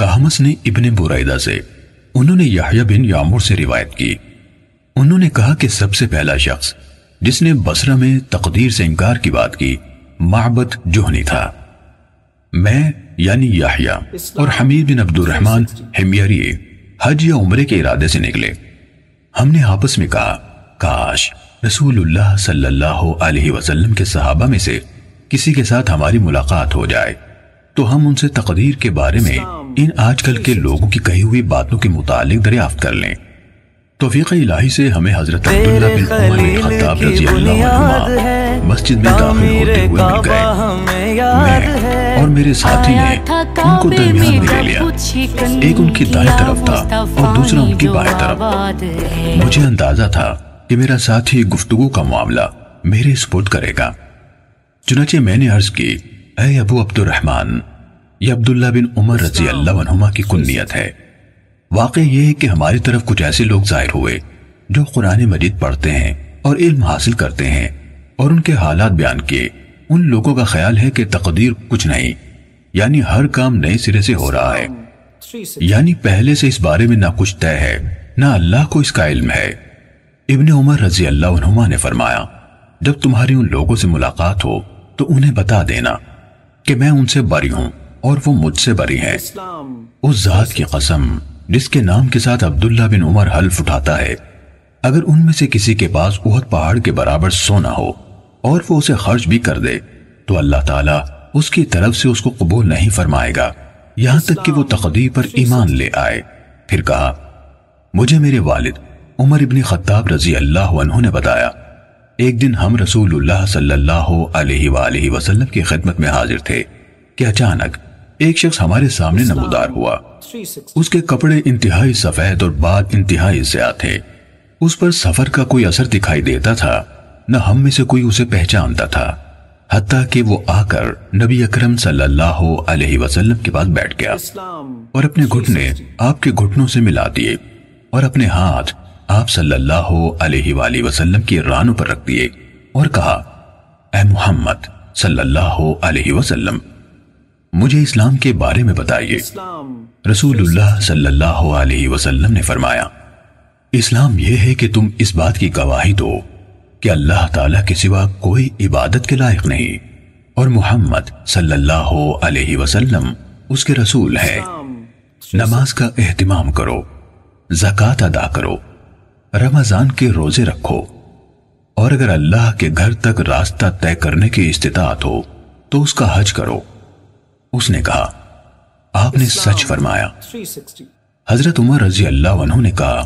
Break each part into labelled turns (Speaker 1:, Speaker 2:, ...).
Speaker 1: کہمس نے ابن بریدہ سے، انہوں نے یحییٰ بن یعمر سے روایت کی، انہوں نے کہا کہ سب سے پہلا شخص جس نے بصرہ میں تقدیر سے انکار کی بات کی معبد جہنی تھا۔ میں یعنی یحییٰ اور حمید بن عبد الرحمن حمیری حج یا عمرے کے ارادے سے نکلے۔ ہم نے آپس میں کہا کاش رسول اللہ صلی اللہ علیہ وسلم کے صحابہ میں سے کسی کے ساتھ ہماری ملاقات ہو جائے تو ہم ان سے تقدیر کے بارے میں ان آج کل کے لوگوں کی کہی ہوئی باتوں کے متعلق دریافت کر لیں۔ توفیق الہی سے ہمیں حضرت عبداللہ بن عمر بن خطاب رضی اللہ عنہما مسجد میں داخل ہوتے ہوئے مل گئے۔ میں اور میرے ساتھی نے ان کو درمیان میں لے لیا، ایک ان کی دائیں طرف تھا اور دوسرا ان کی بائیں طرف۔ مجھے اندازہ تھا کہ میرا ساتھی گفتگو کا معاملہ میرے سپرد کرے گا، چنانچہ میں نے عرض کی، اے ابو عبد الرحمن، یہ عبداللہ بن عمر رضی اللہ عنہما کی کنیت ہے۔ واقع یہ ہے کہ ہماری طرف کچھ ایسے لوگ ظاہر ہوئے جو قرآن مجید پڑھتے ہیں اور علم حاصل کرتے ہیں، اور ان کے حالات بیان کیے۔ ان لوگوں کا خیال ہے کہ تقدیر کچھ نہیں، یعنی ہر کام نئے سرے سے ہو رہا ہے، یعنی پہلے سے اس بارے میں نہ کچھ طے ہے نہ اللہ کو اس کا علم ہے۔ ابن عمر رضی اللہ عنہما نے فرمایا، جب تمہاری ان لوگوں سے ملاقات ہو تو انہیں بتا دینا کہ میں ان سے بری ہوں اور وہ مجھ سے بری ہیں۔ اس ذات کی قسم جس کے نام کے ساتھ عبداللہ بن عمر حلف اٹھاتا ہے، اگر ان میں سے کسی کے پاس احد پہاڑ کے برابر سونا ہو اور وہ اسے خرچ بھی کر دے تو اللہ تعالیٰ اس کی طرف سے اس کو قبول نہیں فرمائے گا یہاں تک کہ وہ تقدیر پر ایمان لے آئے۔ پھر کہا، مجھے میرے والد عمر ابن خطاب رضی اللہ عنہ نے بتایا، ایک دن ہم رسول اللہ صلی اللہ علیہ وآلہ وسلم کی خدمت میں حاضر تھے کہ اچانک ایک شخص ہمارے سامنے نمودار ہوا۔ اس کے کپڑے انتہائی سفید اور بال انتہائی سیاہ تھے، اس پر سفر کا کوئی اثر دکھائی دیتا تھا، نہ ہم میں سے کوئی اسے پہچانتا تھا، حتیٰ کہ وہ آ کر نبی اکرم صلی اللہ علیہ وسلم کے پاس بیٹھ گیا اور اپنے گھٹنے آپ کے گھٹنوں سے ملا دیے اور اپنے ہاتھ آپ صلی اللہ علیہ وآلہ وسلم کی رانوں پر رکھ دیے اور کہا، اے محمد صلی اللہ علیہ وسلم، مجھے اسلام کے بارے میں بتائیے۔ رسول اللہ صلی اللہ علیہ وسلم نے فرمایا، اسلام یہ ہے کہ تم اس بات کی گواہی دو کہ اللہ تعالیٰ کے سوا کوئی عبادت کے لائق نہیں اور محمد صلی اللہ علیہ وسلم اس کے رسول ہے۔ نماز کا اہتمام کرو، زکوٰۃ ادا کرو، رمضان کے روزے رکھو، اور اگر اللہ کے گھر تک راستہ طے کرنے کی استطاعت ہو تو اس کا حج کرو۔ اس نے کہا، آپ نے سچ فرمایا۔ حضرت عمر رضی اللہ عنہ نے کہا،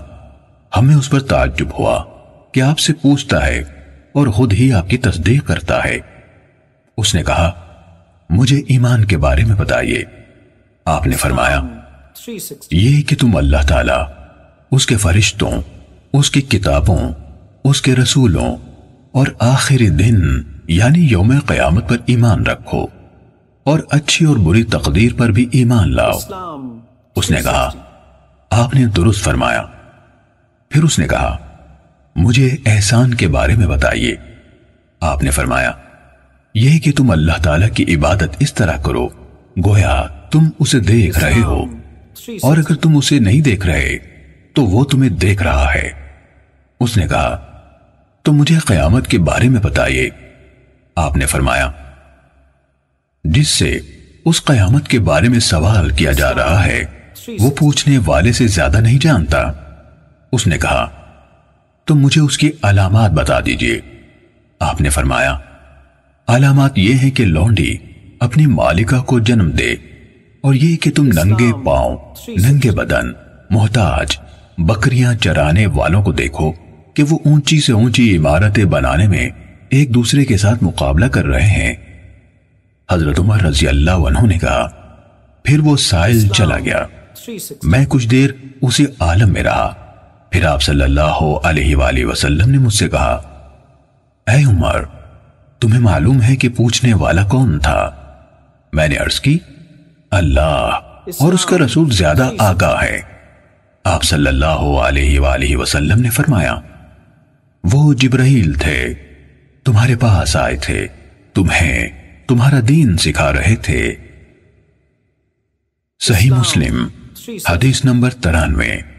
Speaker 1: ہمیں اس پر تعجب ہوا کہ آپ سے پوچھتا ہے اور خود ہی آپ کی تصدیق کرتا ہے۔ اس نے کہا، مجھے ایمان کے بارے میں بتائیے۔ آپ نے فرمایا، یہ کہ تم اللہ تعالیٰ، اس کے فرشتوں، اس کی کتابوں، اس کے رسولوں اور آخری دن یعنی یوم قیامت پر ایمان رکھو اور اچھی اور بری تقدیر پر بھی ایمان لاؤ۔ اس نے کہا، آپ نے درست فرمایا۔ پھر اس نے کہا، مجھے احسان کے بارے میں بتائیے۔ آپ نے فرمایا، یہ کہ تم اللہ تعالیٰ کی عبادت اس طرح کرو گویا تم اسے دیکھ رہے ہو، اور اگر تم اسے نہیں دیکھ رہے تو وہ تمہیں دیکھ رہا ہے۔ اس نے کہا، تو مجھے قیامت کے بارے میں بتائیے۔ آپ نے فرمایا، جس سے اس قیامت کے بارے میں سوال کیا جا رہا ہے وہ پوچھنے والے سے زیادہ نہیں جانتا۔ اس نے کہا، تو مجھے اس کی علامات بتا دیجئے۔ آپ نے فرمایا، علامات یہ ہیں کہ لونڈی اپنی مالکہ کو جنم دے، اور یہ کہ تم ننگے پاؤں، ننگے بدن، محتاج، بکریاں چرانے والوں کو دیکھو کہ وہ اونچی سے اونچی عمارتیں بنانے میں ایک دوسرے کے ساتھ مقابلہ کر رہے ہیں۔ حضرت عمر رضی اللہ عنہ نے کہا، پھر وہ سائل چلا گیا۔ میں کچھ دیر اسی عالم میں رہا، پھر آپ صلی اللہ علیہ وآلہ وسلم نے مجھ سے کہا، اے عمر، تمہیں معلوم ہے کہ پوچھنے والا کون تھا؟ میں نے عرض کی، اللہ اور اس کا رسول زیادہ آگاہ ہے۔ آپ صلی اللہ علیہ وآلہ وسلم نے فرمایا، وہ جبرائیل تھے، تمہارے پاس آئے تھے، تمہیں تمہارا دین سکھا رہے تھے۔ صحیح مسلم حدیث نمبر 93